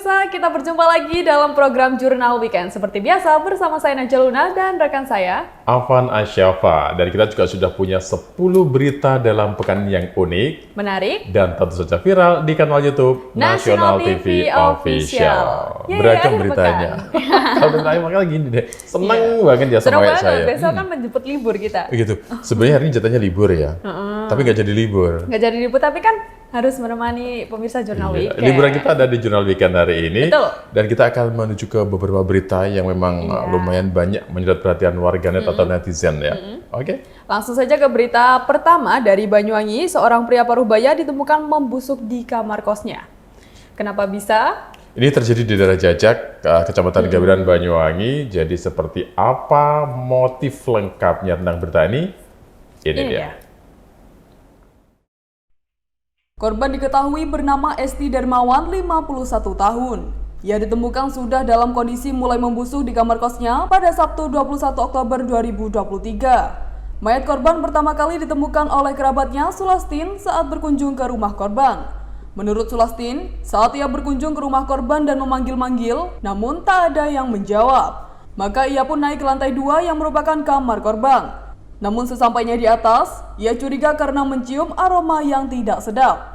pemirsa, kita berjumpa lagi dalam program Jurnal Weekend. Seperti biasa, bersama saya Najwa Luna dan rekan saya, Afan Asyafa. Dan kita juga sudah punya 10 berita dalam pekan yang unik, menarik, dan tentu saja viral di kanal YouTube Nasional TV Official. Beragam beritanya. Kalau beritanya makanya gini deh, senang banget ya sama kayak saya. Besok kan menjemput libur kita. Gitu. Sebenarnya hari ini jatuhnya libur ya, tapi nggak jadi libur. Nggak jadi libur, tapi kan harus menemani pemirsa Jurnal Weekend. Liburan kita ada di Jurnal Weekend hari ini. Betul. Dan kita akan menuju ke beberapa berita yang memang lumayan banyak menyedot perhatian warganet atau netizen ya. Oke. Langsung saja ke berita pertama dari Banyuwangi. Seorang pria paruh baya ditemukan membusuk di kamar kosnya. Kenapa bisa? Ini terjadi di daerah Jajak, Kecamatan Gabiran, Banyuwangi. Jadi seperti apa motif lengkapnya tentang berita ini? Ini dia. Korban diketahui bernama Esti Darmawan, 51 tahun. Ia ditemukan sudah dalam kondisi mulai membusuk di kamar kosnya pada Sabtu 21 Oktober 2023. Mayat korban pertama kali ditemukan oleh kerabatnya, Sulastin, saat berkunjung ke rumah korban. Menurut Sulastin, saat ia berkunjung ke rumah korban dan memanggil-manggil, namun tak ada yang menjawab. Maka ia pun naik ke lantai 2 yang merupakan kamar korban. Namun sesampainya di atas, ia curiga karena mencium aroma yang tidak sedap.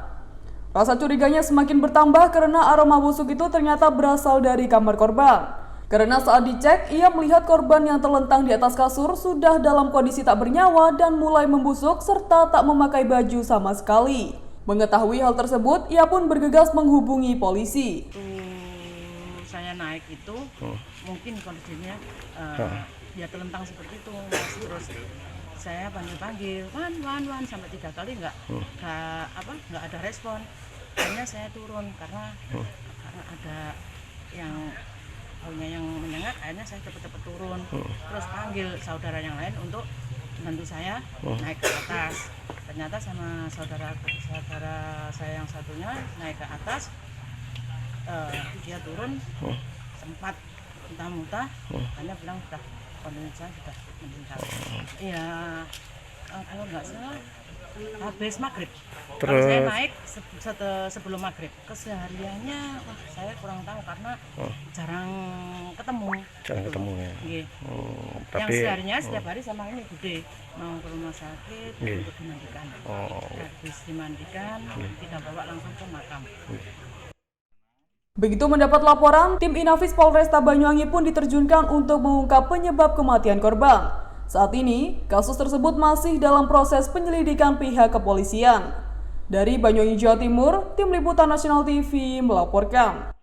Rasa curiganya semakin bertambah karena aroma busuk itu ternyata berasal dari kamar korban. Karena saat dicek, ia melihat korban yang terlentang di atas kasur sudah dalam kondisi tak bernyawa dan mulai membusuk serta tak memakai baju sama sekali. Mengetahui hal tersebut, ia pun bergegas menghubungi polisi. Saya naik itu, mungkin kondisinya dia terlentang seperti itu, terus saya panggil wan sampai 3 kali nggak ada respon. Akhirnya saya turun karena ada yang baunya yang menyengat. Akhirnya saya cepet-cepet turun, terus panggil saudara yang lain untuk bantu saya naik ke atas. Ternyata sama saudara saya yang satunya naik ke atas, dia turun sempat muntah-muntah, hanya bilang sudah kondisi saya sudah meninggal. Iya, kalau nggak salah habis maghrib. Kalau saya naik sebelum maghrib. Kesehariannya saya kurang tahu karena jarang ketemu. Jarang ketemu ya. Yang seharinya setiap hari sama ini Bude mau ke rumah sakit untuk dimandikan. Habis dimandikan kita bawa langsung ke makam. Begitu mendapat laporan, tim Inafis Polresta Banyuwangi pun diterjunkan untuk mengungkap penyebab kematian korban. Saat ini, kasus tersebut masih dalam proses penyelidikan pihak kepolisian. Dari Banyuwangi, Jawa Timur, tim liputan Nasional TV melaporkan.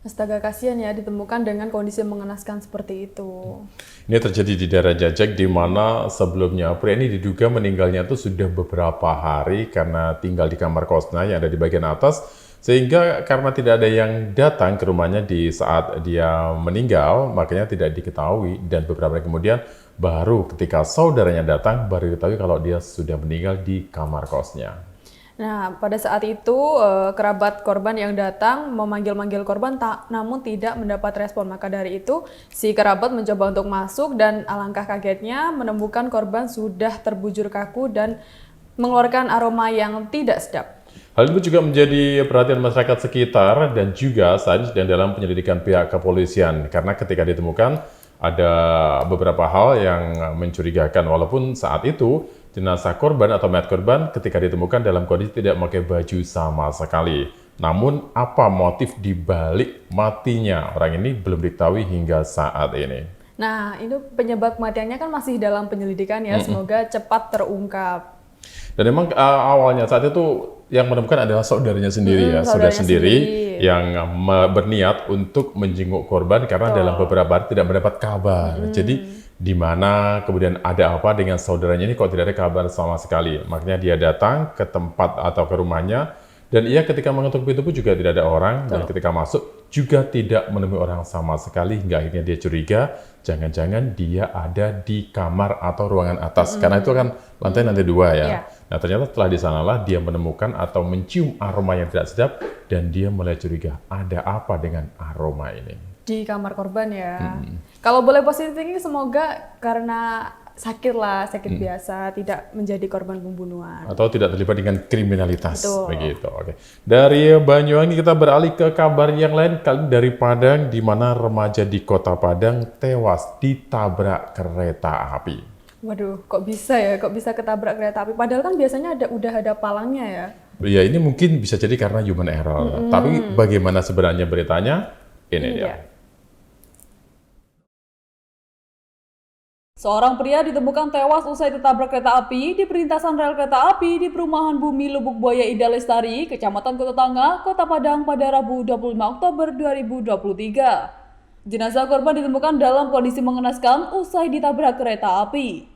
Astaga, kasihan ya ditemukan dengan kondisi mengenaskan seperti itu. Ini terjadi di daerah Jajak, di mana sebelumnya pria ini diduga meninggalnya itu sudah beberapa hari karena tinggal di kamar kosnya yang ada di bagian atas, sehingga karena tidak ada yang datang ke rumahnya di saat dia meninggal, makanya tidak diketahui, dan beberapa hari kemudian baru ketika saudaranya datang, baru diketahui kalau dia sudah meninggal di kamar kosnya. Nah, pada saat itu kerabat korban yang datang memanggil-manggil korban namun tidak mendapat respon. Maka dari itu si kerabat mencoba untuk masuk dan alangkah kagetnya menemukan korban sudah terbujur kaku dan mengeluarkan aroma yang tidak sedap. Hal itu juga menjadi perhatian masyarakat sekitar dan juga saat ini dalam penyelidikan pihak kepolisian. Karena ketika ditemukan ada beberapa hal yang mencurigakan, walaupun saat itu jenazah korban atau mayat korban ketika ditemukan dalam kondisi tidak memakai baju sama sekali. Namun apa motif dibalik matinya orang ini belum diketahui hingga saat ini. Nah, itu penyebab kematiannya kan masih dalam penyelidikan ya, semoga cepat terungkap. Dan memang awalnya saat itu yang menemukan adalah saudaranya sendiri saudara sendiri yang berniat untuk menjenguk korban karena dalam beberapa hari tidak mendapat kabar. Jadi di mana kemudian ada apa dengan saudaranya ini kok tidak ada kabar sama sekali. Makanya dia datang ke tempat atau ke rumahnya, dan ia ketika mengetuk pintu pun juga tidak ada orang, dan ketika masuk juga tidak menemui orang sama sekali, hingga akhirnya dia curiga jangan-jangan dia ada di kamar atau ruangan atas, karena itu kan lantai 2 ya. Nah ternyata setelah di sanalah dia menemukan atau mencium aroma yang tidak sedap, dan dia mulai curiga ada apa dengan aroma ini. Di kamar korban ya. Kalau boleh positif thinking, semoga karena sakit lah, sakit biasa, tidak menjadi korban pembunuhan. Atau tidak terlibat dengan kriminalitas. Betul. Begitu. Oke. Dari Banyuwangi kita beralih ke kabar yang lain, kali dari Padang, di mana remaja di kota Padang tewas ditabrak kereta api. Waduh, kok bisa ya? Kok bisa ketabrak kereta api? Padahal kan biasanya udah ada palangnya ya. Ya ini mungkin bisa jadi karena human error. Tapi bagaimana sebenarnya beritanya? Ini dia. Seorang pria ditemukan tewas usai tertabrak kereta api di perlintasan rel kereta api di Perumahan Bumi Lubuk Buaya Indah Lestari, Kecamatan Kota Tangah, Kota Padang pada Rabu 25 Oktober 2023. Jenazah korban ditemukan dalam kondisi mengenaskan usai ditabrak kereta api.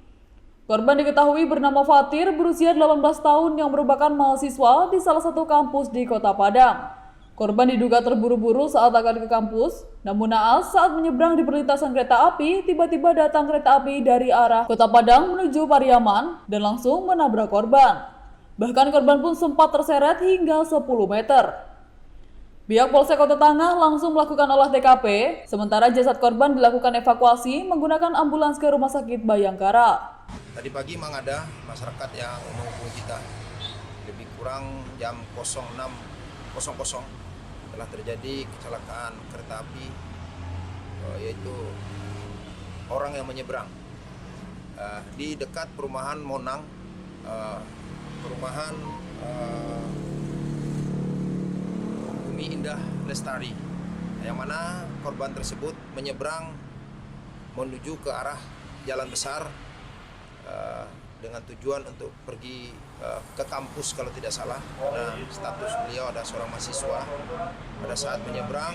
Korban diketahui bernama Fatir, berusia 18 tahun yang merupakan mahasiswa di salah satu kampus di Kota Padang. Korban diduga terburu-buru saat akan ke kampus, namun naas saat menyeberang di perlintasan kereta api, tiba-tiba datang kereta api dari arah Kota Padang menuju Pariaman dan langsung menabrak korban. Bahkan korban pun sempat terseret hingga 10 meter. Pihak Polsek Kota Tangah langsung melakukan olah TKP, sementara jasad korban dilakukan evakuasi menggunakan ambulans ke Rumah Sakit Bayangkara. Tadi pagi memang ada masyarakat yang menghubungi kita, lebih kurang jam 06.00 telah terjadi kecelakaan kereta api, yaitu orang yang menyeberang di dekat perumahan Monang, perumahan Bumi Indah Lestari, yang mana korban tersebut menyeberang menuju ke arah jalan besar dengan tujuan untuk pergi ke kampus kalau tidak salah, karena status beliau ada seorang mahasiswa. Pada saat menyeberang,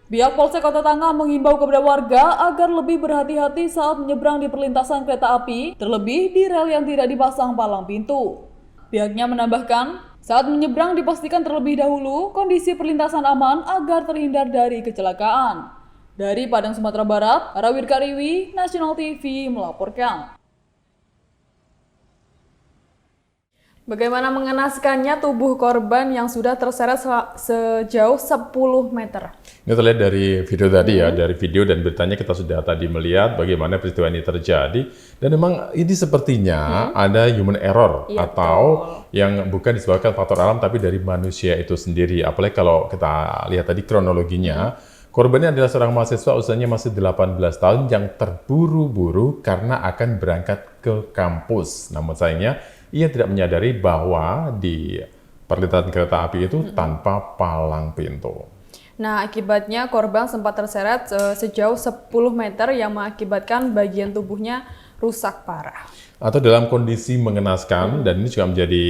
Pihak Polsek Kota Tangah mengimbau kepada warga agar lebih berhati-hati saat menyeberang di perlintasan kereta api, terlebih di rel yang tidak dipasang palang pintu. Pihaknya menambahkan, saat menyeberang dipastikan terlebih dahulu kondisi perlintasan aman agar terhindar dari kecelakaan. Dari Padang, Sumatera Barat, Arawir Kariwi, National TV melaporkan. Bagaimana mengenaskannya tubuh korban yang sudah terseret sejauh 10 meter. Ini terlihat dari video tadi ya, dari video dan beritanya kita sudah tadi melihat bagaimana peristiwa ini terjadi. Dan memang ini sepertinya ada human error atau yang bukan disebabkan faktor alam tapi dari manusia itu sendiri. Apalagi kalau kita lihat tadi kronologinya, korbannya adalah seorang mahasiswa usianya masih 18 tahun yang terburu-buru karena akan berangkat ke kampus. Namun sayangnya ia tidak menyadari bahwa di perlintasan kereta api itu tanpa palang pintu. Nah, akibatnya korban sempat terseret sejauh 10 meter yang mengakibatkan bagian tubuhnya rusak parah. Atau dalam kondisi mengenaskan, dan ini juga menjadi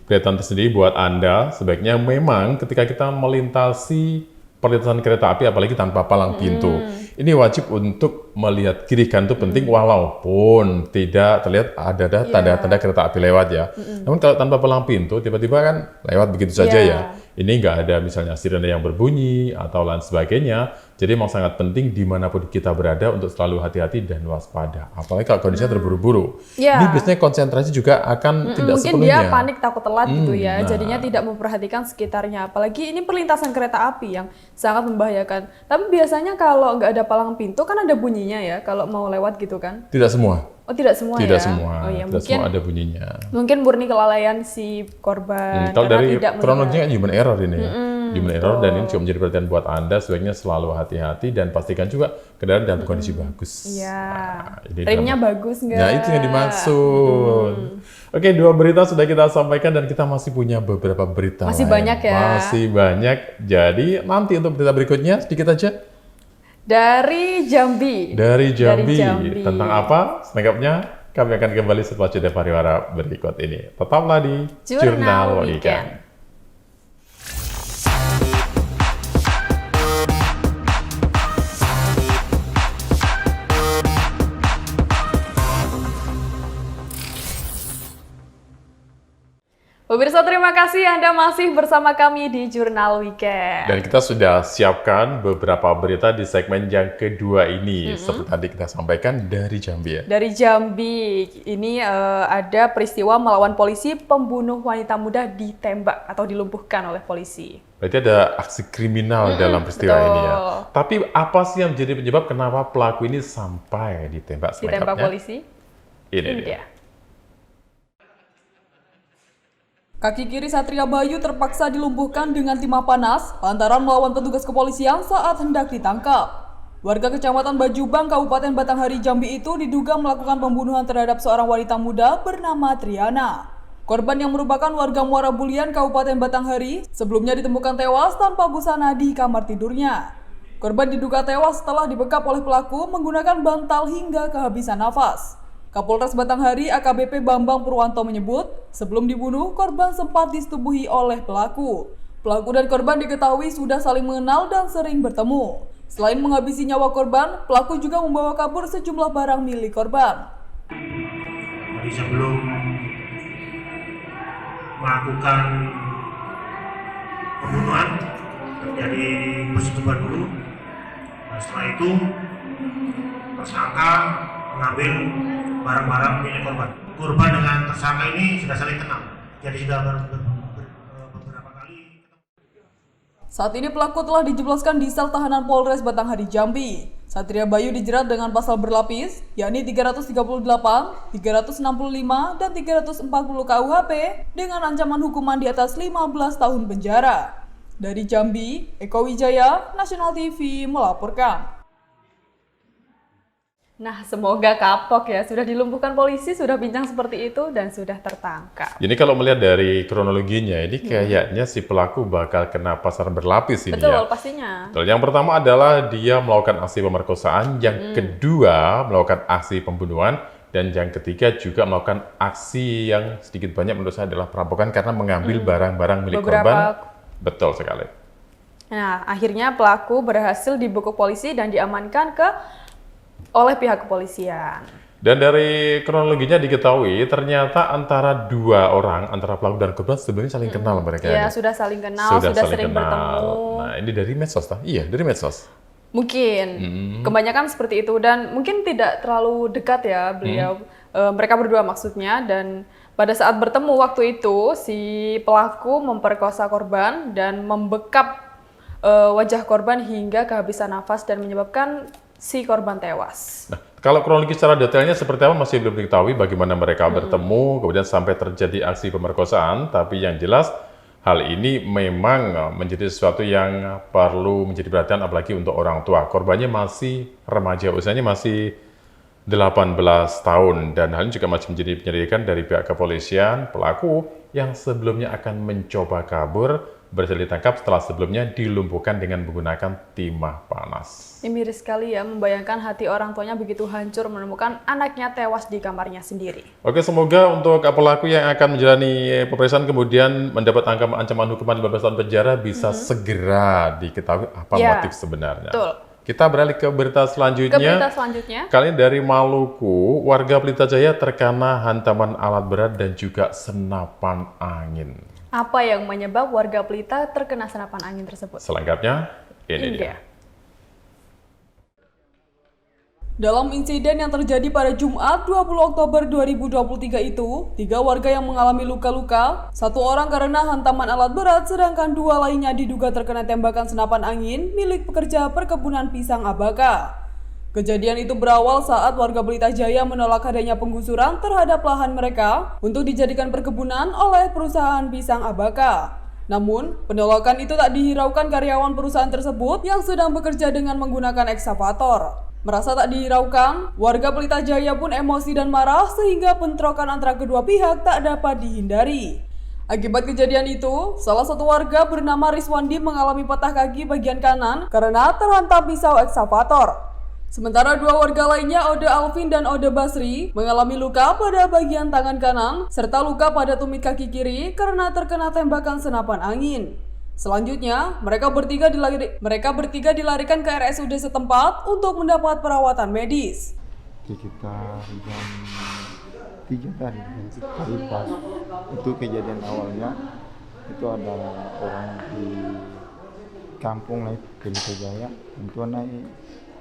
perhatian tersendiri buat Anda, sebaiknya memang ketika kita melintasi perlintasan kereta api, apalagi tanpa palang pintu, ini wajib untuk melihat kiri kanan itu penting, walaupun tidak terlihat ada tanda-tanda kereta api lewat ya. Namun kalau tanpa palang pintu, tiba-tiba kan lewat begitu saja ya. Ini nggak ada misalnya sirene yang berbunyi atau lain sebagainya. Jadi memang sangat penting dimanapun kita berada untuk selalu hati-hati dan waspada. Apalagi kalau kondisinya terburu-buru. Ini biasanya konsentrasi juga akan tidak mungkin sepenuhnya. Dia panik takut telat gitu ya, jadinya tidak memperhatikan sekitarnya. Apalagi ini perlintasan kereta api yang sangat membahayakan. Tapi biasanya kalau nggak ada palang pintu kan ada bunyinya ya, kalau mau lewat gitu kan? Tidak semua. Oh tidak semua ya? Tidak semua. Oh, iya. Tidak semua ada bunyinya. Mungkin murni kelalaian si korban. Kalau karena dari tidak kronologinya kan human error ini. Human error, dan ini juga menjadi perhatian buat Anda, sebaiknya selalu hati-hati dan pastikan juga kendaraan dalam kondisi bagus. Iya. Ini Remnya dalam- bagus nggak? Nah, itu yang dimaksud. Oke, 2 berita sudah kita sampaikan dan kita masih punya beberapa berita Masih lain. banyak ya. Masih banyak. Jadi nanti untuk berita berikutnya sedikit aja Dari Jambi. dari Jambi. Dari Jambi. Tentang apa? Selengkapnya kami akan kembali setelah jeda pariwara berikut ini. Tetaplah di Jurnal Weekend. Pemirsa Pemirsa, terima kasih Anda masih bersama kami di Jurnal Weekend. Dan kita sudah siapkan beberapa berita di segmen yang kedua ini. Seperti tadi kita sampaikan dari Jambi ya. Dari Jambi, ini ada peristiwa melawan polisi, pembunuh wanita muda ditembak atau dilumpuhkan oleh polisi. Berarti ada aksi kriminal dalam peristiwa betul. ini ya. Tapi apa sih yang menjadi penyebab kenapa pelaku ini sampai ditembak selengkapnya? Ditembak polisi? Ini dia. Kaki kiri Satria Bayu terpaksa dilumpuhkan dengan timah panas lantaran melawan petugas kepolisian saat hendak ditangkap. Warga Kecamatan Bajubang, Kabupaten Batanghari, Jambi itu diduga melakukan pembunuhan terhadap seorang wanita muda bernama Triana. Korban yang merupakan warga Muara Bulian, Kabupaten Batanghari, sebelumnya ditemukan tewas tanpa busana di kamar tidurnya. Korban diduga tewas setelah dibekap oleh pelaku menggunakan bantal hingga kehabisan nafas. Kapolres Batanghari AKBP Bambang Purwanto menyebut, sebelum dibunuh, korban sempat disetubuhi oleh pelaku. Pelaku dan korban diketahui sudah saling mengenal dan sering bertemu. Selain menghabisi nyawa korban, pelaku juga membawa kabur sejumlah barang milik korban. Jadi sebelum melakukan pembunuhan, terjadi persetubuhan dulu. Nah, setelah itu, tersangka mengambil barang-barang milik korban. Korban dengan tersangka ini sudah saling kenal, jadi sudah beberapa kali. Saat ini pelaku telah dijebloskan di sel tahanan Polres Batanghari Jambi. Satria Bayu dijerat dengan pasal berlapis, yakni 338, 365, dan 340 KUHP dengan ancaman hukuman di atas 15 tahun penjara. Dari Jambi, Eko Wijaya, National TV melaporkan. Nah, semoga kapok ya. Sudah dilumpuhkan polisi, sudah bincang seperti itu, dan sudah tertangkap. Ini kalau melihat dari kronologinya, ini kayaknya si pelaku bakal kena pasal berlapis ini Betul, ya. pastinya. Betul. Yang pertama adalah dia melakukan aksi pemerkosaan, yang kedua melakukan aksi pembunuhan, dan yang ketiga juga melakukan aksi yang sedikit banyak menurut saya adalah perampokan karena mengambil barang-barang milik korban. Betul sekali. Nah, akhirnya pelaku berhasil dibekuk polisi dan diamankan oleh pihak kepolisian. Dan dari kronologinya diketahui ternyata antara dua orang, antara pelaku dan korban sebenarnya saling kenal mereka. Ya, ini. sudah saling kenal, sudah saling sering kenal. bertemu. Nah, ini dari medsos, tak? Iya, dari medsos. Mungkin, kebanyakan seperti itu, dan mungkin tidak terlalu dekat ya beliau, mereka berdua maksudnya, dan pada saat bertemu waktu itu, si pelaku memperkosa korban dan membekap wajah korban hingga kehabisan nafas dan menyebabkan si korban tewas. Nah, kalau kronologi secara detailnya seperti apa masih belum diketahui bagaimana mereka bertemu, kemudian sampai terjadi aksi pemerkosaan, tapi yang jelas hal ini memang menjadi sesuatu yang perlu menjadi perhatian apalagi untuk orang tua. Korbannya masih remaja, usianya masih 18 tahun, dan hal ini juga masih menjadi penyelidikan dari pihak kepolisian. Pelaku yang sebelumnya akan mencoba kabur berhasil ditangkap setelah sebelumnya dilumpuhkan dengan menggunakan timah panas. Ini miris sekali ya, membayangkan hati orang tuanya begitu hancur menemukan anaknya tewas di kamarnya sendiri. Oke, semoga untuk pelaku yang akan menjalani pemeriksaan kemudian mendapat ancaman hukuman 15 tahun penjara bisa segera diketahui apa motif sebenarnya. Betul. Kita beralih ke berita selanjutnya. Kali ini dari Maluku, warga Pelita Jaya terkena hantaman alat berat dan juga senapan angin. Apa yang menyebab warga Pelita terkena senapan angin tersebut? Selengkapnya, ini dia. Dalam insiden yang terjadi pada Jumat 20 Oktober 2023 itu, 3 warga yang mengalami luka-luka, 1 orang karena hantaman alat berat, sedangkan 2 lainnya diduga terkena tembakan senapan angin milik pekerja perkebunan pisang Abaka. Kejadian itu berawal saat warga Pelita Jaya menolak adanya penggusuran terhadap lahan mereka untuk dijadikan perkebunan oleh perusahaan pisang Abaka. Namun, penolakan itu tak dihiraukan karyawan perusahaan tersebut yang sedang bekerja dengan menggunakan ekskavator. Merasa tak dihiraukan, warga Pelita Jaya pun emosi dan marah sehingga bentrokan antara kedua pihak tak dapat dihindari. Akibat kejadian itu, salah satu warga bernama Rizwandi mengalami patah kaki bagian kanan karena terhantam pisau ekskavator. Sementara 2 warga lainnya, Ode Alvin dan Ode Basri, mengalami luka pada bagian tangan kanan serta luka pada tumit kaki kiri karena terkena tembakan senapan angin. Selanjutnya, mereka bertiga dilarikan ke RSUD setempat untuk mendapat perawatan medis. Sekitar jam 3 tadi. Jadi pas itu kejadian awalnya itu ada orang di kampung naik Pelita Jaya untuk naik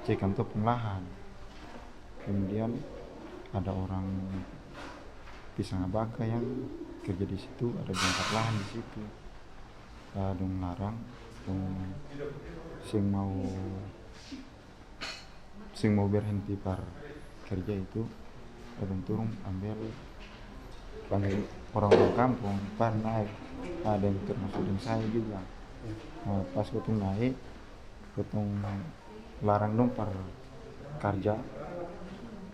cek kantor pengolahan. Kemudian ada orang Pisang Bangka yang kerja di situ, ada jangkar lahan di situ. Dong larang, dong sing mau berhenti par kerja itu, dong turun panggil orang-orang kampung par naik. Ada yang termasuk dengan saya juga. Nah, pas ketemu naik, ketemu larang dong par kerja,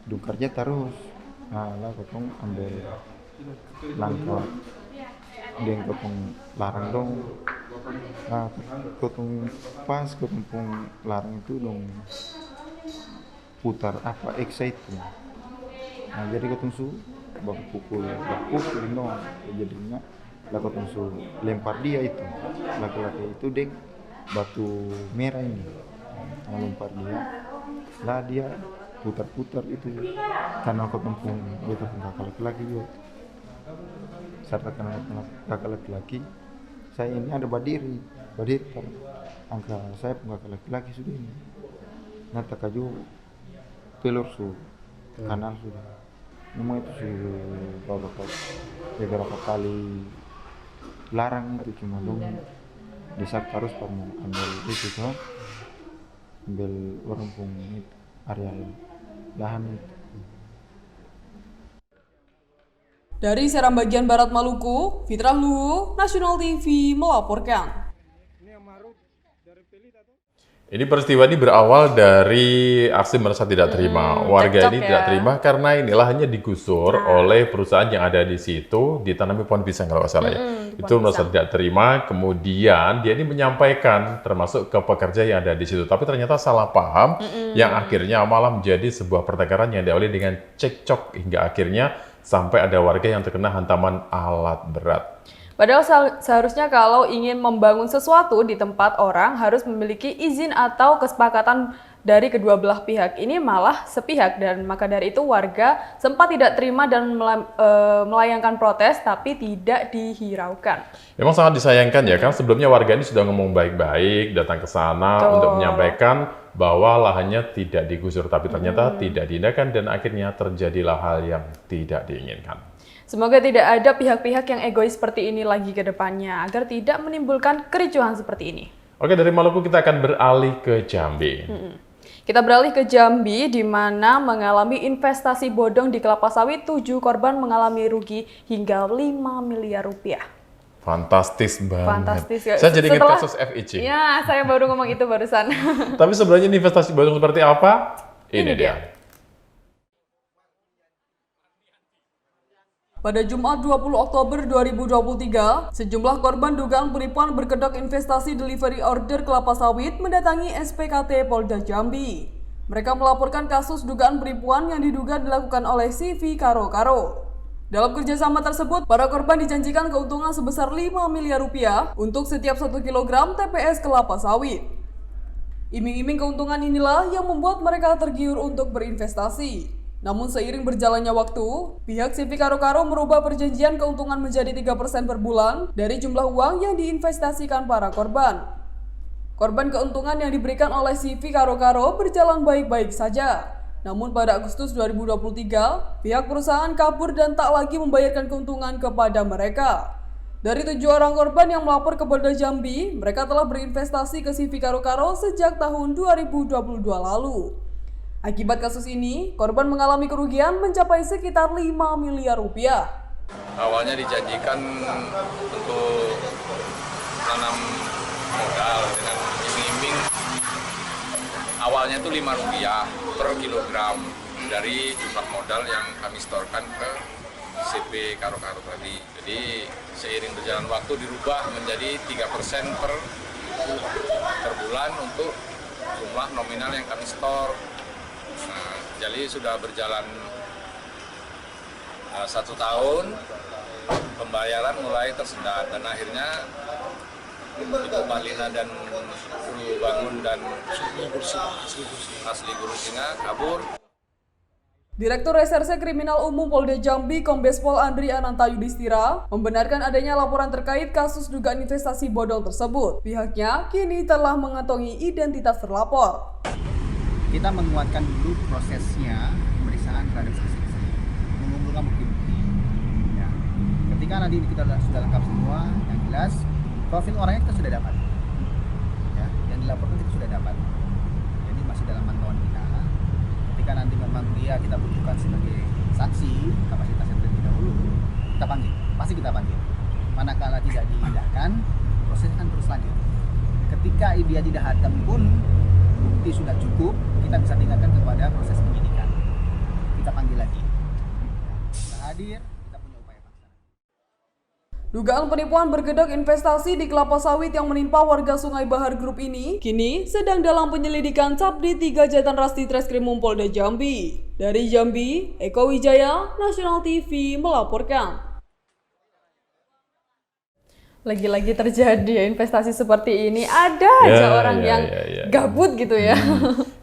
dong kerja terus. Nah, lah ketemu ambil langkah, dia ketemu larang dong. Nah, ketemu pas ketemu larang itu dong putar apa X itu. Nah, jadi ketemu pukul dong, jadinya lah ketemu lempar dia itu, laki-laki itu deng batu merah ini. Nah, lempar dia, lah dia putar-putar itu karena ketemu dia kakak laki-laki juga. Saat kakak laki-laki, saya ini ada berdiri angka saya kakak laki-laki sudah ini. Nah, takaju pelur kanan sudah. Memang itu beberapa kali larang itu, cuma dong desak terus mau ambil itu kan, ambil orang pun itu area lahan itu. Dari Seram bagian Barat Maluku, Fitrah Luhu, Nasional TV melaporkan. Ini peristiwa ini berawal dari aksi merasa tidak terima. Warga ini tidak terima karena ini lahannya digusur oleh perusahaan yang ada di situ, ditanami pohon pisang kalau nggak salah ya. Itu merasa tidak terima, kemudian dia ini menyampaikan termasuk ke pekerja yang ada di situ. Tapi ternyata salah paham yang akhirnya malah menjadi sebuah pertengkaran yang diawali dengan cekcok hingga akhirnya sampai ada warga yang terkena hantaman alat berat. Padahal seharusnya kalau ingin membangun sesuatu di tempat orang harus memiliki izin atau kesepakatan dari kedua belah pihak. Ini malah sepihak, dan maka dari itu warga sempat tidak terima dan melayangkan protes tapi tidak dihiraukan. Memang sangat disayangkan ya, kan sebelumnya warga ini sudah ngomong baik-baik, datang ke sana untuk menyampaikan bahwa lahannya tidak digusur, tapi ternyata tidak diindahkan dan akhirnya terjadilah hal yang tidak diinginkan. Semoga tidak ada pihak-pihak yang egois seperti ini lagi ke depannya, agar tidak menimbulkan kericuhan seperti ini. Oke, dari Maluku kita akan beralih ke Jambi. Kita beralih ke Jambi, di mana mengalami investasi bodong di kelapa sawit, 7 korban mengalami rugi hingga 5 miliar rupiah. Fantastis banget. Fantastis. Saya jadi ingat kasus FIC. Ya, saya baru ngomong itu barusan. Tapi sebenarnya investasi bodong seperti apa? Ini dia. Pada Jumat 20 Oktober 2023, sejumlah korban dugaan penipuan berkedok investasi delivery order kelapa sawit mendatangi SPKT Polda Jambi. Mereka melaporkan kasus dugaan penipuan yang diduga dilakukan oleh CV Karo Karo. Dalam kerjasama tersebut, para korban dijanjikan keuntungan sebesar 5 miliar rupiah untuk setiap 1 kilogram TPS kelapa sawit. Iming-iming keuntungan inilah yang membuat mereka tergiur untuk berinvestasi. Namun seiring berjalannya waktu, pihak CV Karo Karo merubah perjanjian keuntungan menjadi 3% per bulan dari jumlah uang yang diinvestasikan para korban. Korban keuntungan yang diberikan oleh CV Karo Karo berjalan baik-baik saja. Namun pada Agustus 2023, pihak perusahaan kabur dan tak lagi membayarkan keuntungan kepada mereka. Dari 7 orang korban yang melapor ke Polda Jambi, mereka telah berinvestasi ke CV Karo Karo sejak tahun 2022 lalu. Akibat kasus ini, korban mengalami kerugian mencapai sekitar 5 miliar rupiah. Awalnya dijanjikan untuk tanam modal dengan iming-iming. Awalnya itu 5 rupiah per kilogram dari jumlah modal yang kami setorkan ke CV Karo Karo tadi. Jadi seiring berjalan waktu dirubah menjadi 3% per bulan untuk jumlah nominal yang kami setor. Nah, jadi sudah berjalan 1 tahun, pembayaran mulai tersendat dan akhirnya Ibu Malina dan Guru Bangun dan Asli Guru Singa kabur. Direktur Reserse Kriminal Umum Polda Jambi Kombes Pol Andri Ananta Yudhistira membenarkan adanya laporan terkait kasus dugaan investasi bodong tersebut. Pihaknya kini telah mengantongi identitas terlapor. Kita menguatkan dulu prosesnya pemeriksaan terhadap saksi-saksi, mengumpulkan bukti-bukti. Ya. Ketika nanti kita sudah lengkap semua, yang jelas profil orangnya kita sudah dapat. Ya, yang dilaporkan kita sudah dapat. Jadi masih dalam pantauan kita. Ketika nanti memang dia kita butuhkan sebagai saksi, kapasitasnya terlebih dahulu, kita panggil, pasti kita panggil. Manakala tidak diindahkan, proses akan terus lanjut. Ketika dia tidak hadir pun, bukti sudah cukup, kita bisa tinggalkan kepada proses penyidikan. Kita panggil lagi. Kita hadir, kita punya upaya paksa. Dugaan penipuan berkedok investasi di kelapa sawit yang menimpa warga Sungai Bahar Group ini kini sedang dalam penyelidikan Sabdi 3 Jatan Rasti Treskrimum Polda Jambi. Dari Jambi, Eko Wijaya, Nasional TV melaporkan. Lagi-lagi terjadi ya investasi seperti ini, ada aja orang yang gabut gitu ya.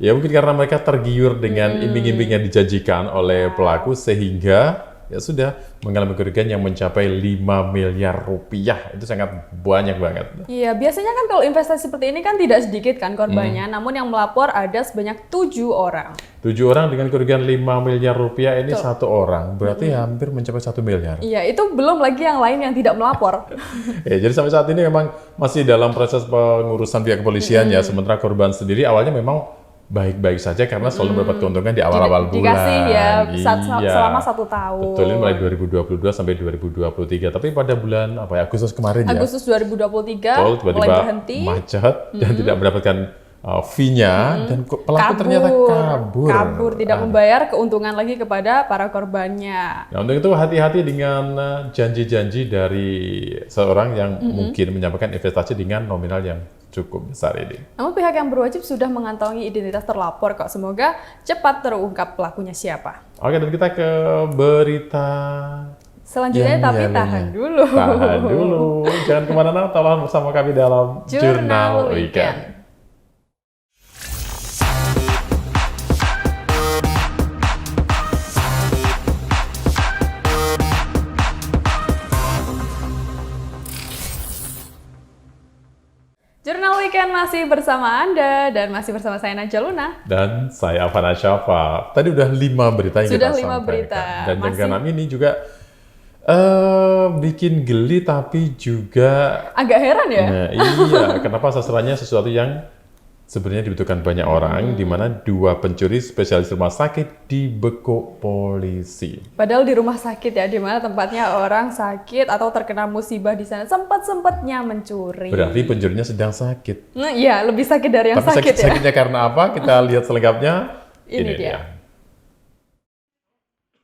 Ya mungkin karena mereka tergiur dengan iming-iming yang dijanjikan oleh pelaku sehingga ya sudah mengalami kerugian yang mencapai 5 miliar rupiah. Itu sangat banyak banget. Iya, biasanya kan kalau investasi seperti ini kan tidak sedikit kan korbannya, namun yang melapor ada sebanyak 7 orang. 7 orang dengan kerugian 5 miliar rupiah ini satu orang, berarti hampir mencapai 1 miliar. Iya, itu belum lagi yang lain yang tidak melapor. Ya, jadi sampai saat ini memang masih dalam proses pengurusan pihak kepolisian ya, sementara korban sendiri awalnya memang baik-baik saja karena selalu mendapat keuntungan di awal-awal bulan. Dikasih ya selama 1 tahun. Betul, ini mulai 2022 sampai 2023. Tapi pada bulan Agustus kemarin Agustus 2023 tiba-tiba mulai berhenti, macet dan tidak mendapatkan fee-nya dan pelaku ternyata kabur. tidak membayar keuntungan lagi kepada para korbannya. Nah, untuk itu hati-hati dengan janji-janji dari seorang yang mungkin menyampaikan investasi dengan nominal yang cukup besar ini. Namun pihak yang berwajib sudah mengantongi identitas terlapor kok. Semoga cepat terungkap pelakunya siapa. Oke, dan kita ke berita selanjutnya, tapi tahan dulu. Tahan dulu. Jangan kemana-mana, tolong bersama kami dalam Jurnal Weekend. Jurnal Weekend masih bersama Anda dan masih bersama saya Najwa Luna. Dan saya Afana Syafa. Tadi udah 5 berita yang Sudah kita 5 berita. Dan yang keenam ini juga bikin geli tapi juga agak heran ya. Nah, iya, kenapa sasarannya sesuatu yang sebenarnya dibutuhkan banyak orang, di mana 2 pencuri spesialis rumah sakit dibekuk polisi. Padahal di rumah sakit ya, di mana tempatnya orang sakit atau terkena musibah di sana sempat-sempatnya mencuri. Berarti pencurinya sedang sakit. Nah, iya, lebih sakit dari yang Tapi sakit ya. sakitnya karena apa? Kita lihat selengkapnya. Ini dia.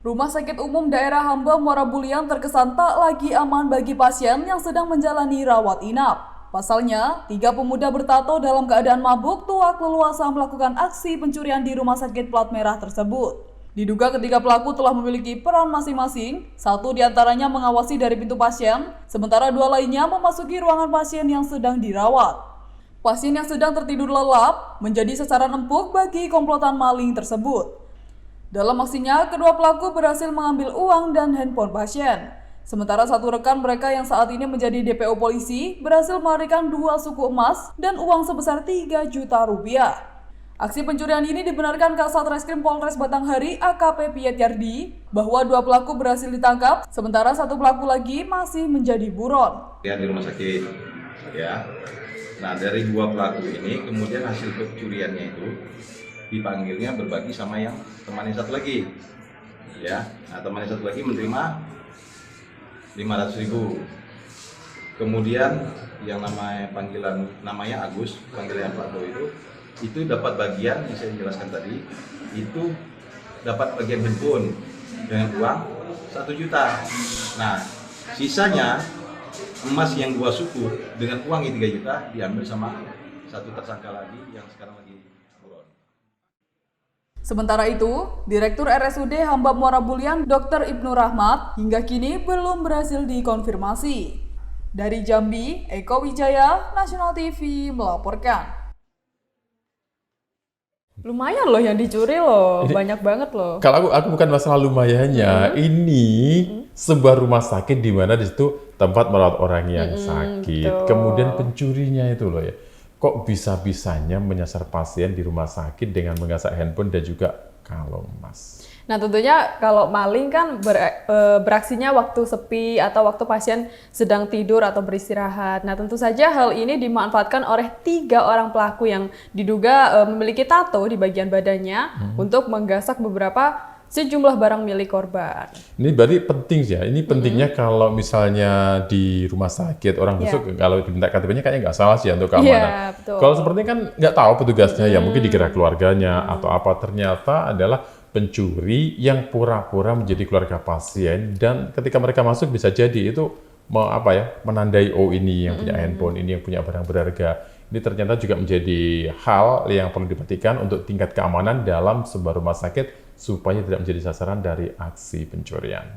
Rumah Sakit Umum Daerah Hamba Muara Bulyan terkesan tak lagi aman bagi pasien yang sedang menjalani rawat inap. Pasalnya, 3 pemuda bertato dalam keadaan mabuk tuak leluasa melakukan aksi pencurian di rumah sakit plat merah tersebut. Diduga ketiga pelaku telah memiliki peran masing-masing, 1 diantaranya mengawasi dari pintu pasien, sementara 2 lainnya memasuki ruangan pasien yang sedang dirawat. Pasien yang sedang tertidur lelap menjadi sasaran empuk bagi komplotan maling tersebut. Dalam aksinya, kedua pelaku berhasil mengambil uang dan handphone pasien. Sementara 1 rekan mereka yang saat ini menjadi DPO polisi berhasil melarikan 2 suku emas dan uang sebesar 3 juta rupiah. Aksi pencurian ini dibenarkan Kasat Reskrim Polres Batanghari AKP Pietiardi bahwa 2 pelaku berhasil ditangkap, sementara 1 pelaku lagi masih menjadi buron. Di rumah sakit, ya. Nah, dari 2 pelaku ini kemudian hasil pencuriannya itu dipanggilnya berbagi sama yang temannya 1 lagi, ya. Nah, temannya 1 lagi menerima 500.000. Kemudian yang namanya Agus, panggilan Pak Do itu dapat bagian yang saya jelaskan tadi, itu dapat bagian handphone dengan uang 1 juta. Nah, sisanya emas yang 2 suku dengan uang 3 juta diambil sama 1 tersangka lagi yang sekarang lagi buron. Sementara itu, Direktur RSUD Hamba Muara Bulyan Dr. Ibnu Rahmat hingga kini belum berhasil dikonfirmasi. Dari Jambi, Eko Wijaya, Nasional TV melaporkan. Lumayan loh yang dicuri loh, banyak banget loh. Kalau aku bukan masalah lumayannya, ini sebuah rumah sakit di mana di situ tempat merawat orang yang sakit. betul. Kemudian pencurinya itu loh ya, kok bisa-bisanya menyasar pasien di rumah sakit dengan mengasak handphone dan juga kalung emas. Nah tentunya kalau maling kan beraksinya waktu sepi atau waktu pasien sedang tidur atau beristirahat. Nah tentu saja hal ini dimanfaatkan oleh 3 orang pelaku yang diduga memiliki tato di bagian badannya untuk menggasak sejumlah barang milik korban. Ini berarti penting ya, ini pentingnya kalau misalnya di rumah sakit orang busuk kalau diminta KTP-nya kayaknya nggak salah sih untuk keamanan. Betul. Kalau seperti kan nggak tahu petugasnya ya mungkin dikira keluarganya atau apa, ternyata adalah pencuri yang pura-pura menjadi keluarga pasien dan ketika mereka masuk bisa jadi itu menandai ini yang punya handphone, ini yang punya barang berharga. Ini ternyata juga menjadi hal yang perlu diperhatikan untuk tingkat keamanan dalam sebuah rumah sakit supaya tidak menjadi sasaran dari aksi pencurian.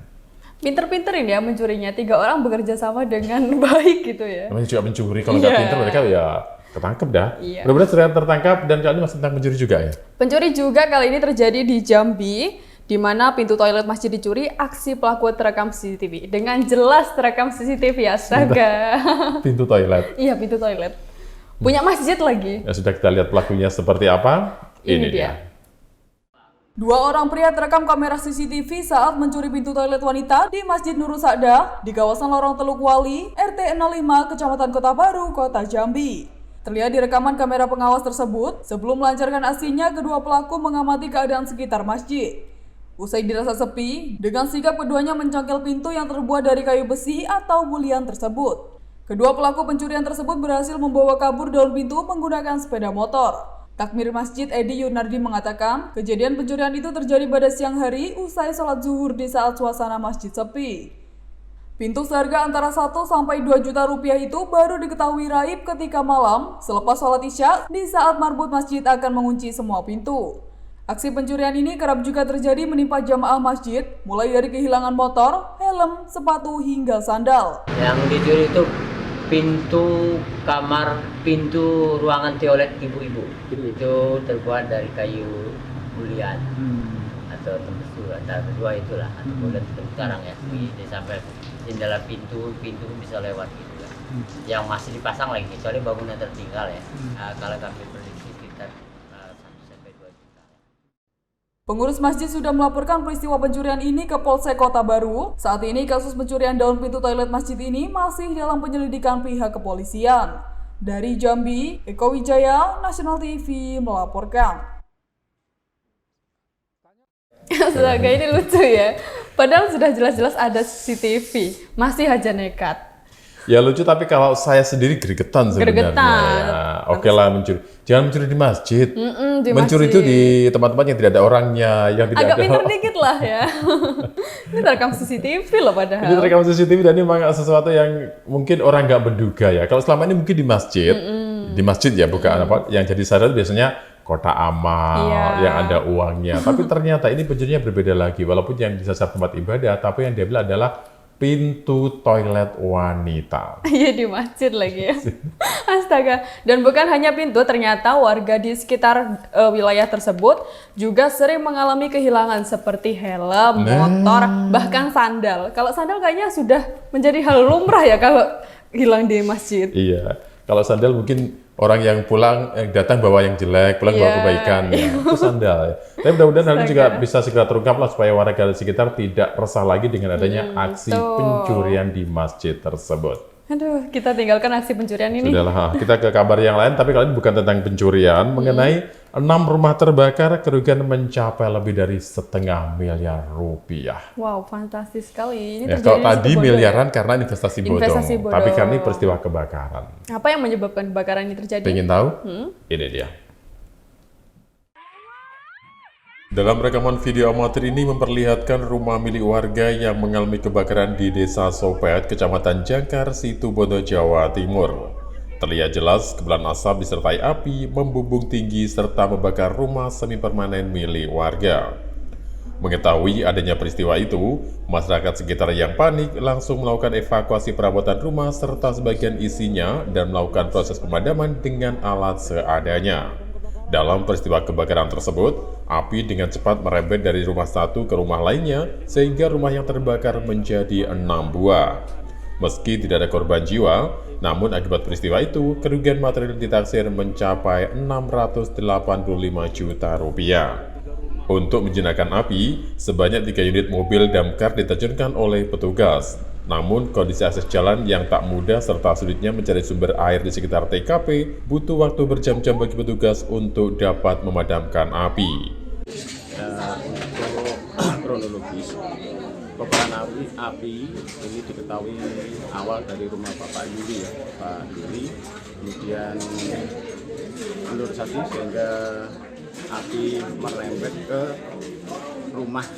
Pinter-pinterin ya mencurinya, 3 orang bekerja sama dengan baik gitu ya. Namanya juga pencuri, kalau nggak pinter mereka ya ketangkep dah. Mudah-mudahan segera tertangkap dan kali ini masih tentang pencuri juga ya. Pencuri juga kali ini terjadi di Jambi, di mana pintu toilet masjid dicuri, aksi pelaku terekam CCTV. Dengan jelas terekam CCTV, astaga. Pintu toilet. Iya, pintu toilet. Punya masjid lagi. Ya sudah, kita lihat pelakunya seperti apa. Ini dia. 2 orang pria terekam kamera CCTV saat mencuri pintu toilet wanita di Masjid Nurul Sa'dah di kawasan Lorong Teluk Wali, RT 05, Kecamatan Kota Baru, Kota Jambi. Terlihat di rekaman kamera pengawas tersebut, sebelum melancarkan aksinya, kedua pelaku mengamati keadaan sekitar masjid. Usai dirasa sepi, dengan sigap keduanya mencongkel pintu yang terbuat dari kayu besi atau bulian tersebut. Kedua pelaku pencurian tersebut berhasil membawa kabur daun pintu menggunakan sepeda motor. Takmir Masjid Edi Yunardi mengatakan, kejadian pencurian itu terjadi pada siang hari usai sholat zuhur di saat suasana masjid sepi. Pintu seharga antara 1 sampai 2 juta rupiah itu baru diketahui raib ketika malam selepas sholat isya di saat marbut masjid akan mengunci semua pintu. Aksi pencurian ini kerap juga terjadi menimpa jamaah masjid, mulai dari kehilangan motor, helm, sepatu hingga sandal. Yang dicuri itu pintu kamar, pintu ruangan toilet ibu-ibu. Itu terbuat dari kayu bulian atau tembesu, antara kedua itulah, atau bulan sekarang ya. Di sampai jendela pintu bisa lewat gitu ya. Yang masih dipasang lagi, kecuali bangunan tertinggal ya. Kalau kami prediksi sekitar 1-2 juta. Pengurus masjid sudah melaporkan peristiwa pencurian ini ke Polsek Kota Baru. Saat ini kasus pencurian daun pintu toilet masjid ini masih dalam penyelidikan pihak kepolisian. Dari Jambi, Eko Wijaya, National TV melaporkan. Astaga, ini lucu ya. Padahal sudah jelas-jelas ada CCTV, masih aja nekat. Ya lucu, tapi kalau saya sendiri gregetan sebenarnya. Ya. Oke lah mencuri. Jangan mencuri di masjid. Mencuri itu di tempat-tempat yang tidak ada orangnya, yang tidak agak ada. pintar dikit lah ya. Ini terekam CCTV loh padahal. Ini terekam CCTV dan ini memang sesuatu yang mungkin orang nggak menduga ya. Kalau selama ini mungkin di masjid ya bukan apa. Yang jadi sadar biasanya kotak amal yang ada uangnya. Tapi ternyata ini pencurinya berbeda lagi. Walaupun yang disasar tempat ibadah, tapi yang diambil adalah pintu toilet wanita. Iya, di masjid lagi ya. Astaga. Dan bukan hanya pintu, ternyata warga di sekitar wilayah tersebut juga sering mengalami kehilangan seperti helm, motor, bahkan sandal. Kalau sandal kayaknya sudah menjadi hal lumrah ya kalau hilang di masjid. Iya. Kalau sandal mungkin orang yang pulang datang bawa yang jelek, pulang bawa kebaikan, ya. Itu sandal ya. Tapi mudah-mudahan hal ini juga bisa segera terungkap lah supaya warga di sekitar tidak resah lagi dengan adanya aksi pencurian di masjid tersebut. Aduh, kita tinggalkan aksi pencurian ini. Sudahlah, kita ke kabar yang lain, tapi kali ini bukan tentang pencurian, mengenai 6 rumah terbakar, kerugian mencapai lebih dari $1,5 miliar. Wow, fantastis sekali. Ini ya, kalau tadi miliaran karena investasi bodong, tapi kan ini peristiwa kebakaran. Apa yang menyebabkan kebakaran ini terjadi? Pengen tahu? Ini dia. Dalam rekaman video amatir ini memperlihatkan rumah milik warga yang mengalami kebakaran di Desa Sopet, Kecamatan Jangkar, Situbondo, Jawa Timur. Terlihat jelas kepulan asap disertai api membumbung tinggi serta membakar rumah semi permanen milik warga. Mengetahui adanya peristiwa itu, masyarakat sekitar yang panik langsung melakukan evakuasi perabotan rumah serta sebagian isinya dan melakukan proses pemadaman dengan alat seadanya. Dalam peristiwa kebakaran tersebut, api dengan cepat merembet dari rumah satu ke rumah lainnya, sehingga rumah yang terbakar menjadi 6 buah. Meski tidak ada korban jiwa, namun akibat peristiwa itu, kerugian material ditaksir mencapai 685 juta rupiah. Untuk menjinakkan api, sebanyak 3 unit mobil damkar diterjunkan oleh petugas. Namun, kondisi akses jalan yang tak mudah serta sulitnya mencari sumber air di sekitar TKP butuh waktu berjam-jam bagi petugas untuk dapat memadamkan api. Untuk kronologis, kobaran api ini diketahui awal dari rumah Bapak Yuri, Pak Yuri, kemudian melurusi sehingga api merembet ke rumah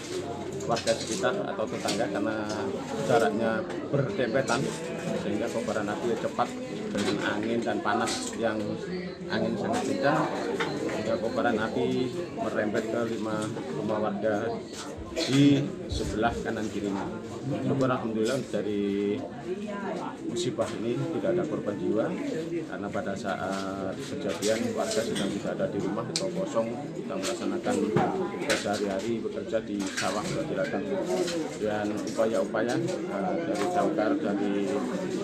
warga sekitar atau tetangga karena jaraknya berdempetan, sehingga kobaran api cepat dengan angin dan panas yang angin sangat kencang, sehingga kobaran api merembet ke 5 rumah warga di sebelah kanan kirinya. Syukur alhamdulillah dari musibah ini tidak ada korban jiwa, karena pada saat kejadian warga sedang tidak ada di rumah atau kosong, kita melaksanakan tugas sehari-hari bekerja di sawah perjalanan, dan upaya-upaya dari damkar, dari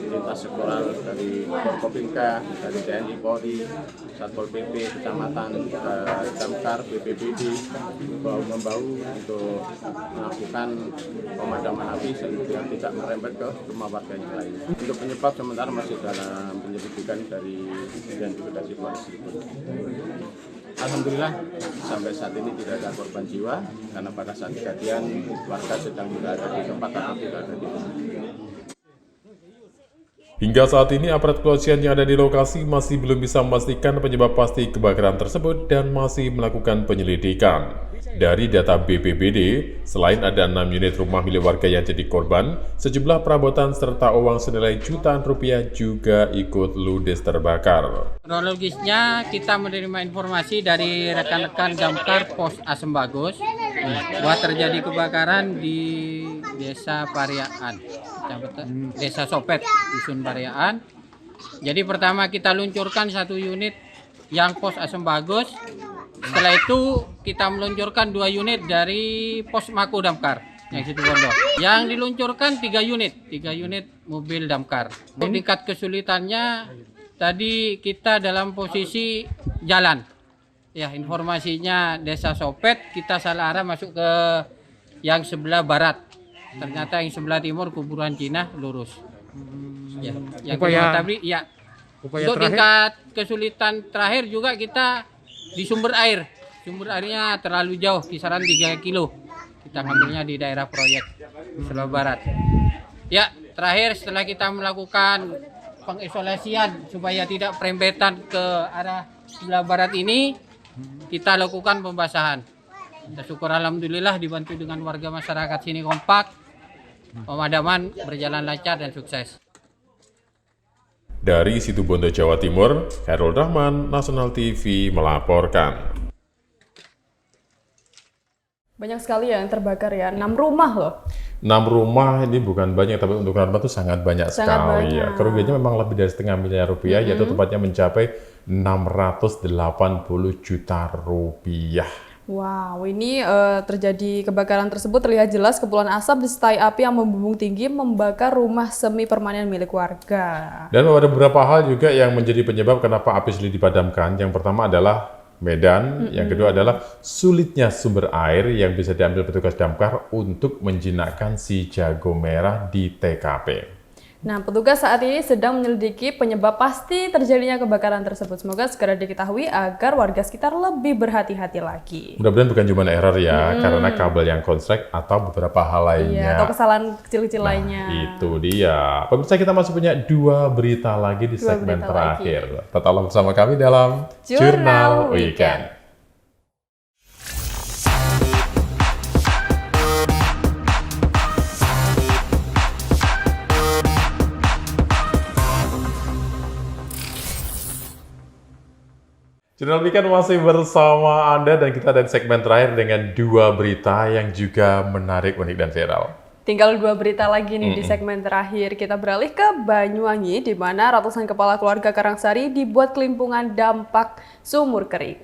lintas sektoral, dari Forkopimka, dari TNI Polri, Satpol PP, Kecamatan, damkar, BPBD, bahu-membahu untuk melakukan pemadaman api sehingga tidak merembet ke rumah warga yang lain. Untuk penyebab sementara masih dalam penyelidikan dari identifikasi polisi. Alhamdulillah sampai saat ini tidak ada korban jiwa karena pada saat kejadian warga sedang tidak ada di tempat atau tidak ada di rumah. Hingga saat ini, aparat kepolisian yang ada di lokasi masih belum bisa memastikan penyebab pasti kebakaran tersebut dan masih melakukan penyelidikan. Dari data BPBD, selain ada 6 unit rumah milik warga yang jadi korban, sejumlah perabotan serta uang senilai jutaan rupiah juga ikut ludes terbakar. Kronologisnya, kita menerima informasi dari rekan-rekan damkar Pos Asem Bagus bahwa terjadi kebakaran di Desa Pariaan, Desa Sopet, Dusun Pariaan. Jadi pertama kita luncurkan 1 unit yang Pos Asem Bagus. Setelah itu kita meluncurkan 2 unit dari Pos Mako Damkar yang Situbondo. Yang diluncurkan 3 unit mobil damkar. Tingkat kesulitannya tadi kita dalam posisi jalan. Ya, informasinya Desa Sopet, kita salah arah masuk ke yang sebelah barat. Ternyata yang sebelah timur kuburan Cina lurus. Ya, yang kedua tadi ya. Untuk tingkat kesulitan terakhir juga kita di sumber air. Sumber airnya terlalu jauh, kisaran 3 kilo. Kita ngambilnya di daerah proyek sebelah barat. Ya, terakhir setelah kita melakukan pengisolasian supaya tidak perempetan ke arah sebelah barat ini, kita lakukan pembasahan. Kita syukur alhamdulillah dibantu dengan warga masyarakat sini kompak. Pemadaman berjalan lancar dan sukses. Dari Situbondo, Jawa Timur, Herul Rahman, Nasional TV melaporkan. Banyak sekali ya yang terbakar ya, 6 rumah loh. 6 rumah ini bukan banyak, tapi untuk rumah itu sangat banyak sekali. Ya. Kerugiannya memang lebih dari setengah miliar rupiah, yaitu tepatnya mencapai 680 juta rupiah. Wow, ini terjadi kebakaran tersebut terlihat jelas kepulan asap disertai api yang membumbung tinggi membakar rumah semi permanen milik warga. Dan ada beberapa hal juga yang menjadi penyebab kenapa api sulit dipadamkan. Yang pertama adalah medan, yang kedua adalah sulitnya sumber air yang bisa diambil petugas damkar untuk menjinakkan si jago merah di TKP. Nah, petugas saat ini sedang menyelidiki penyebab pasti terjadinya kebakaran tersebut. Semoga segera diketahui agar warga sekitar lebih berhati-hati lagi. Mudah-mudahan bukan cuma error ya, karena kabel yang konslet atau beberapa hal lainnya. Iya, atau kesalahan kecil-kecil lainnya. Itu dia. Pemirsa, kita masih punya 2 berita lagi di segmen terakhir. Tetaplah bersama kami dalam Jurnal Weekend. Jurnal Weekend masih bersama Anda dan kita ada di segmen terakhir dengan 2 berita yang juga menarik, unik, dan viral. Tinggal 2 berita lagi nih di segmen terakhir. Kita beralih ke Banyuwangi, di mana ratusan kepala keluarga Karangsari dibuat kelimpungan dampak sumur kering.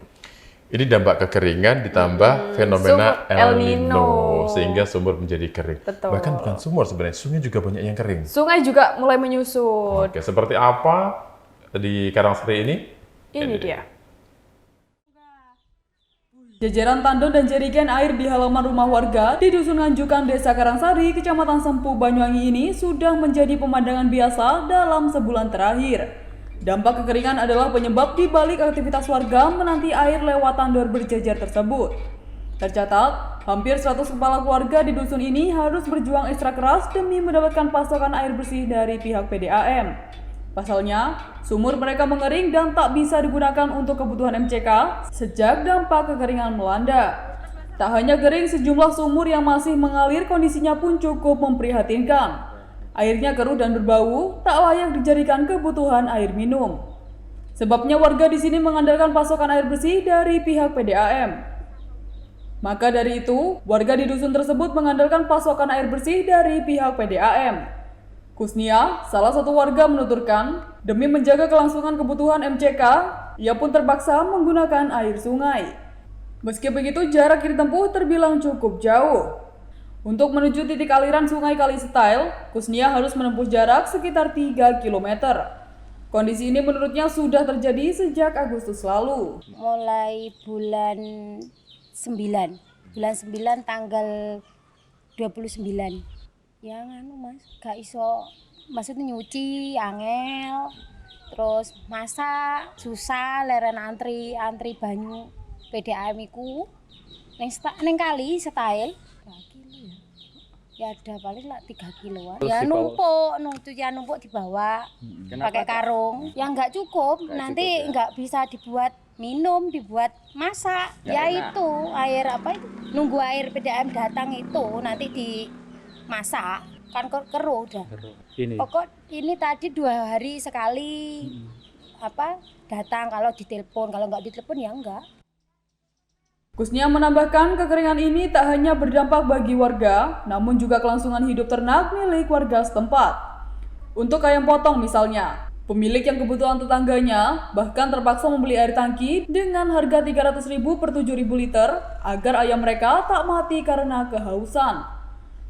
Ini dampak kekeringan ditambah fenomena Sumur El El Nino Nino. sehingga sumur menjadi kering. Betul. Bahkan bukan sumur sebenarnya, sungai juga banyak yang kering. Sungai juga mulai menyusut. Oke, seperti apa di Karangsari ini? Ini dia. Jajaran tandon dan jerigen air di halaman rumah warga di Dusun Nganjukan, Desa Karangsari, Kecamatan Sempu, Banyuwangi ini sudah menjadi pemandangan biasa dalam sebulan terakhir. Dampak kekeringan adalah penyebab di balik aktivitas warga menanti air lewat tandon berjejer tersebut. Tercatat, hampir 100 kepala keluarga di dusun ini harus berjuang ekstra keras demi mendapatkan pasokan air bersih dari pihak PDAM. Pasalnya, sumur mereka mengering dan tak bisa digunakan untuk kebutuhan MCK sejak dampak kekeringan melanda. Tak hanya kering, sejumlah sumur yang masih mengalir kondisinya pun cukup memprihatinkan. Airnya keruh dan berbau, tak layak dijadikan kebutuhan air minum. Sebabnya warga di sini mengandalkan pasokan air bersih dari pihak PDAM. Maka dari itu, warga di dusun tersebut mengandalkan pasokan air bersih dari pihak PDAM. Kusnia, salah satu warga menuturkan, demi menjaga kelangsungan kebutuhan MCK, ia pun terpaksa menggunakan air sungai. Meski begitu, jarak yang ditempuh terbilang cukup jauh. Untuk menuju titik aliran sungai Kali Style, Kusnia harus menempuh jarak sekitar 3 km. Kondisi ini menurutnya sudah terjadi sejak Agustus lalu. Mulai bulan 9 tanggal 29. Ya nganu Mas, gak iso maksudnya nyuci, angel, terus masak, susah, leren antri banyu PDAM iku. Neng kali Style. Ya ada paling lah 3 kiloan. Ya numpuk dibawa pakai karung. Ya nggak cukup, nanti nggak bisa dibuat minum, dibuat masak. Ya itu air apa itu? Nunggu air PDAM datang itu nanti dimasak. Kan keruh udah. Pokok ini tadi 2 hari sekali datang, kalau ditelepon, kalau nggak ditelepon ya enggak. Kusnia menambahkan kekeringan ini tak hanya berdampak bagi warga, namun juga kelangsungan hidup ternak milik warga setempat. Untuk ayam potong misalnya, pemilik yang kebutuhan tetangganya bahkan terpaksa membeli air tangki dengan harga 300.000 per 7.000 liter agar ayam mereka tak mati karena kehausan.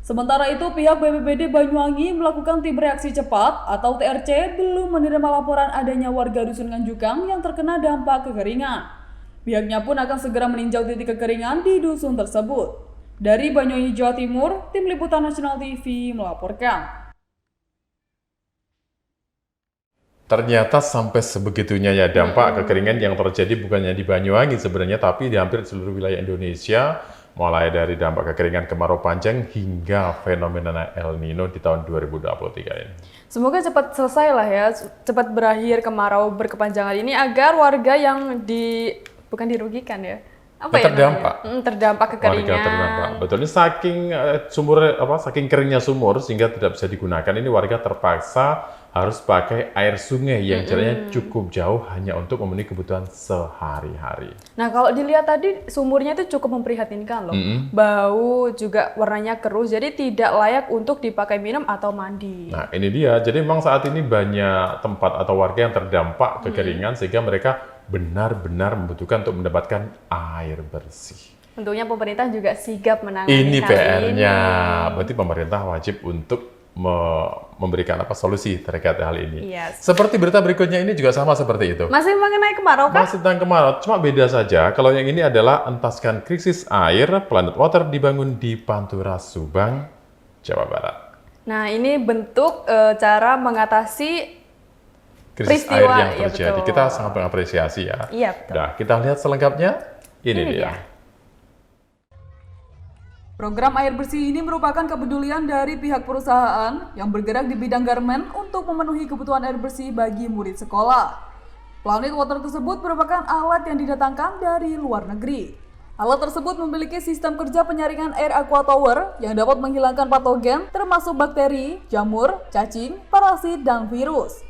Sementara itu, pihak BPBD Banyuwangi melakukan tim reaksi cepat atau TRC belum menerima laporan adanya warga Dusun Nganjukan yang terkena dampak kekeringan. Pihaknya pun akan segera meninjau titik kekeringan di dusun tersebut. Dari Banyuwangi, Jawa Timur, Tim Liputan Nasional TV melaporkan. Ternyata sampai sebegitunya ya dampak kekeringan yang terjadi bukannya di Banyuwangi sebenarnya, tapi di hampir seluruh wilayah Indonesia, mulai dari dampak kekeringan kemarau panjang hingga fenomena El Nino di tahun 2023 ini. Semoga cepat selesai lah ya, cepat berakhir kemarau berkepanjangan ini agar warga yang bukan dirugikan ya, terdampak kekeringan. Warga terdampak. Betul, ini saking keringnya sumur sehingga tidak bisa digunakan. Ini warga terpaksa harus pakai air sungai yang jaraknya cukup jauh hanya untuk memenuhi kebutuhan sehari-hari. Nah, kalau dilihat tadi sumurnya itu cukup memprihatinkan loh. Bau, juga warnanya keruh, jadi tidak layak untuk dipakai minum atau mandi. Nah, ini dia. Jadi memang saat ini banyak tempat atau warga yang terdampak kekeringan sehingga mereka benar-benar membutuhkan untuk mendapatkan air bersih. Tentunya pemerintah juga sigap menangani Ini hal PR-nya. ini. Berarti pemerintah wajib untuk memberikan solusi terkait hal ini. Yes. Seperti berita berikutnya ini juga sama seperti itu. Masih mengenai kemarau kan? Masih tentang kemarau, cuma beda saja. Kalau yang ini adalah entaskan krisis air, Planet Water dibangun di Pantura, Subang, Jawa Barat. Nah, ini bentuk cara mengatasi krisis peristiwa air yang terjadi. Betul. Kita sangat mengapresiasi ya. Iya, betul. Nah, kita lihat selengkapnya. Ini dia. Program air bersih ini merupakan kepedulian dari pihak perusahaan yang bergerak di bidang garmen untuk memenuhi kebutuhan air bersih bagi murid sekolah. Planet Water tersebut merupakan alat yang didatangkan dari luar negeri. Alat tersebut memiliki sistem kerja penyaringan air aqua tower yang dapat menghilangkan patogen termasuk bakteri, jamur, cacing, parasit, dan virus.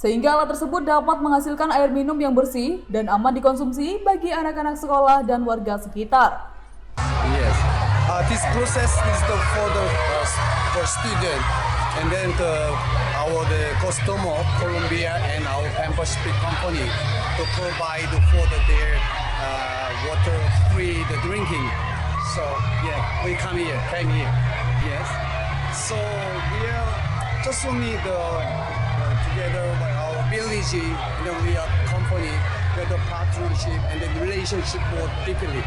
Sehingga alat tersebut dapat menghasilkan air minum yang bersih dan aman dikonsumsi bagi anak-anak sekolah dan warga sekitar. Yes. This process is for student, and then our customer Columbia and our Pan Pacific company to provide for their water free the drinking. So yeah, we came here. Yes. So we are just only together by our village, we are company, the partnership and the relationship more deeply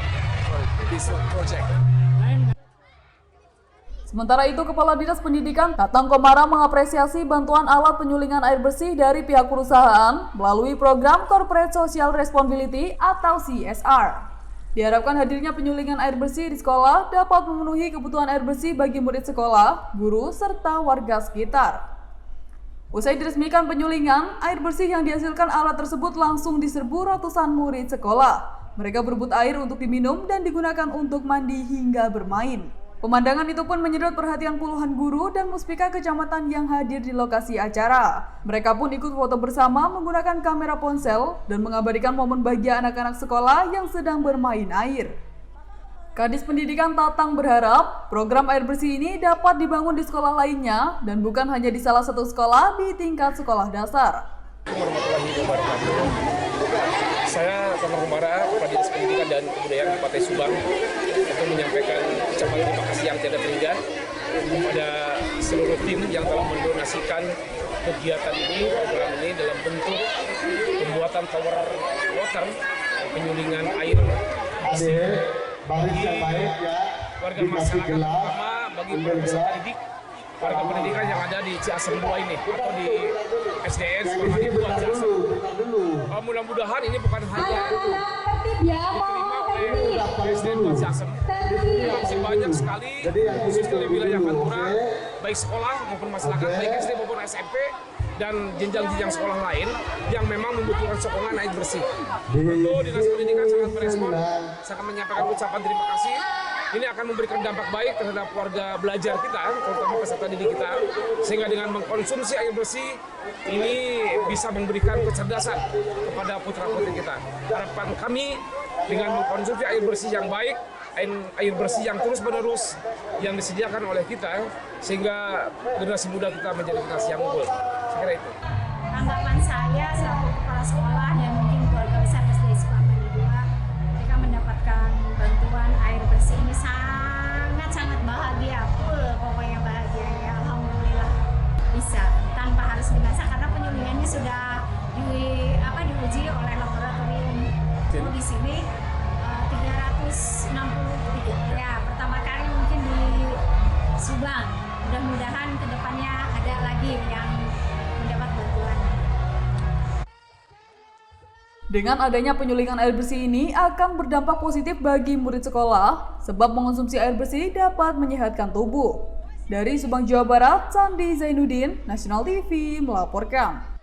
for this project. Sementara itu, Kepala Dinas Pendidikan Tatang Komara mengapresiasi bantuan alat penyulingan air bersih dari pihak perusahaan melalui program Corporate Social Responsibility atau CSR. Diharapkan hadirnya penyulingan air bersih di sekolah dapat memenuhi kebutuhan air bersih bagi murid sekolah, guru, serta warga sekitar. Usai diresmikan penyulingan, air bersih yang dihasilkan alat tersebut langsung diserbu ratusan murid sekolah. Mereka berebut air untuk diminum dan digunakan untuk mandi hingga bermain. Pemandangan itu pun menyedot perhatian puluhan guru dan muspika kecamatan yang hadir di lokasi acara. Mereka pun ikut foto bersama menggunakan kamera ponsel dan mengabadikan momen bahagia anak-anak sekolah yang sedang bermain air. Kadis Pendidikan Tatang berharap program air bersih ini dapat dibangun di sekolah lainnya dan bukan hanya di salah satu sekolah di tingkat sekolah dasar. Saya Tatang Komara, Kepala Dinas Pendidikan dan Kebudayaan Kabupaten Subang, untuk menyampaikan ucapan terima kasih yang tiada terhingga kepada seluruh tim yang telah mendonasikan kegiatan ini, program ini dalam bentuk pembuatan tower water, penyulingan air bersih bagi warga masyarakat, terutama bagi peserta didik, warga pendidikan yang ada di Ciasem 2 ini atau di SDS Permadi 2 Ciasem. Mudah-mudahan ini bukan hanya diterima oleh SDN 2 Ciasem, masih banyak sekali khususnya di wilayah Pantura, baik sekolah maupun masyarakat, baik SD maupun SMP dan jenjang-jenjang sekolah lain yang memang membutuhkan sokongan air bersih. Tentu Dinas Pendidikan sangat merespon, sangat menyampaikan ucapan terima kasih. Ini akan memberikan dampak baik terhadap warga belajar kita, terutama peserta didik kita, sehingga dengan mengkonsumsi air bersih ini bisa memberikan kecerdasan kepada putra-putri kita. Harapan kami dengan mengkonsumsi air bersih yang baik, air bersih yang terus-menerus yang disediakan oleh kita, sehingga generasi muda kita menjadi generasi yang unggul. Saya kira itu. Tanggapan saya selaku kepala sekolah dan mungkin keluarga besar SD Permadi 2, mereka mendapatkan bantuan air bersih ini sangat bahagia, full pokoknya bahagia ya, alhamdulillah bisa tanpa harus dimasak karena penyulingannya sudah diuji oleh laboratorium. Di sini 363 ya, pertama kali mungkin di Subang. Mudah-mudahan kedepannya ada lagi yang mendapat bantuan. Dengan adanya penyulingan air bersih ini akan berdampak positif bagi murid sekolah, sebab mengonsumsi air bersih dapat menyehatkan tubuh. Dari Subang, Jawa Barat, Sandi Zainuddin, National TV melaporkan.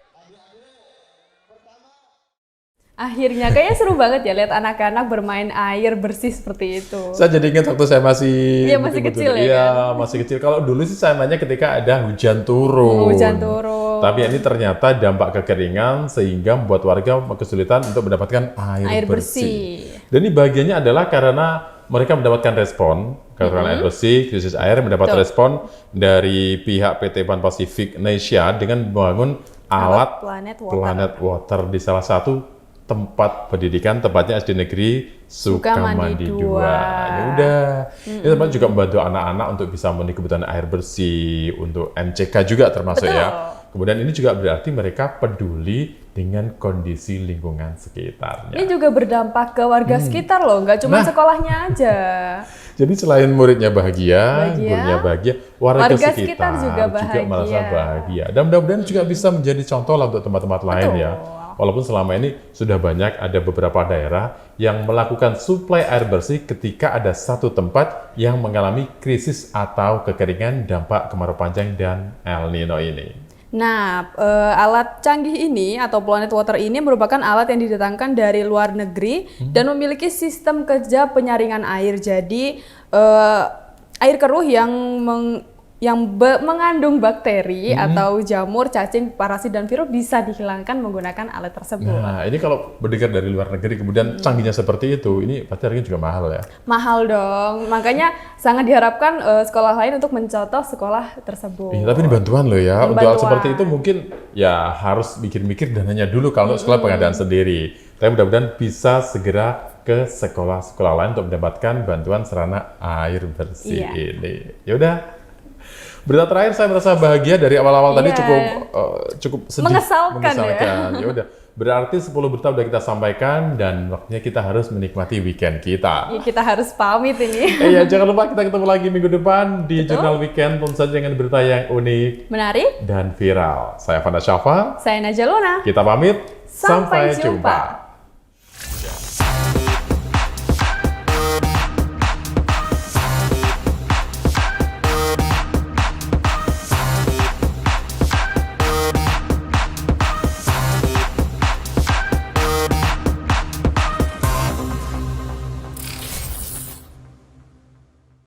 Akhirnya kayaknya seru banget ya lihat anak-anak bermain air bersih seperti itu. Saya jadi ingat waktu saya masih kecil ya. Iya, masih kecil. Kalau dulu sih saya mainnya ketika ada hujan turun. Tapi ini ternyata dampak kekeringan sehingga membuat warga kesulitan untuk mendapatkan air bersih. Dan ini bagiannya adalah karena mereka mendapatkan respon kekurangan air bersih, krisis air, mendapat respon dari pihak PT Pan Pacific Indonesia dengan membangun alat Planet Water di salah satu tempat pendidikan, tepatnya SD Negeri Sukamandi 2. Ya udah, ini teman juga membantu anak-anak untuk bisa memenuhi kebutuhan air bersih, untuk MCK juga termasuk ya. Kemudian ini juga berarti mereka peduli dengan kondisi lingkungan sekitarnya. Ini juga berdampak ke warga sekitar loh, nggak cuma sekolahnya aja. Jadi selain muridnya bahagia, gurunya bahagia, warga sekitar juga merasa bahagia. Dan mudah-mudahan juga bisa menjadi contoh lah untuk tempat-tempat lain ya. Walaupun selama ini sudah banyak ada beberapa daerah yang melakukan suplai air bersih ketika ada satu tempat yang mengalami krisis atau kekeringan dampak kemarau panjang dan El Nino ini. Nah, alat canggih ini atau Planet Water ini merupakan alat yang didatangkan dari luar negeri dan memiliki sistem kerja penyaringan air. Jadi air keruh yang mengandung bakteri atau jamur, cacing, parasit, dan virus bisa dihilangkan menggunakan alat tersebut. Nah, ini kalau berdengar dari luar negeri kemudian canggihnya seperti itu, ini pasti harganya juga mahal ya? Mahal dong, makanya sangat diharapkan sekolah lain untuk mencontoh sekolah tersebut. Iya, tapi ini bantuan loh ya. Untuk hal seperti itu mungkin ya harus mikir-mikir dananya dulu kalau sekolah pengadaan sendiri. Tapi mudah-mudahan bisa segera ke sekolah-sekolah lain untuk mendapatkan bantuan sarana air bersih ini. Ya udah. Berita terakhir saya merasa bahagia dari awal-awal tadi cukup sedih, mengesalkan. Ya udah. Berarti 10 berita udah kita sampaikan dan waktunya kita harus menikmati weekend kita. Ya, kita harus pamit ini. Iya, jangan lupa kita ketemu lagi minggu depan di Jurnal Weekend, tentu saja dengan berita yang unik, menarik, dan viral. Saya Fanda Syafa. Saya Najalona. Kita pamit. Sampai jumpa.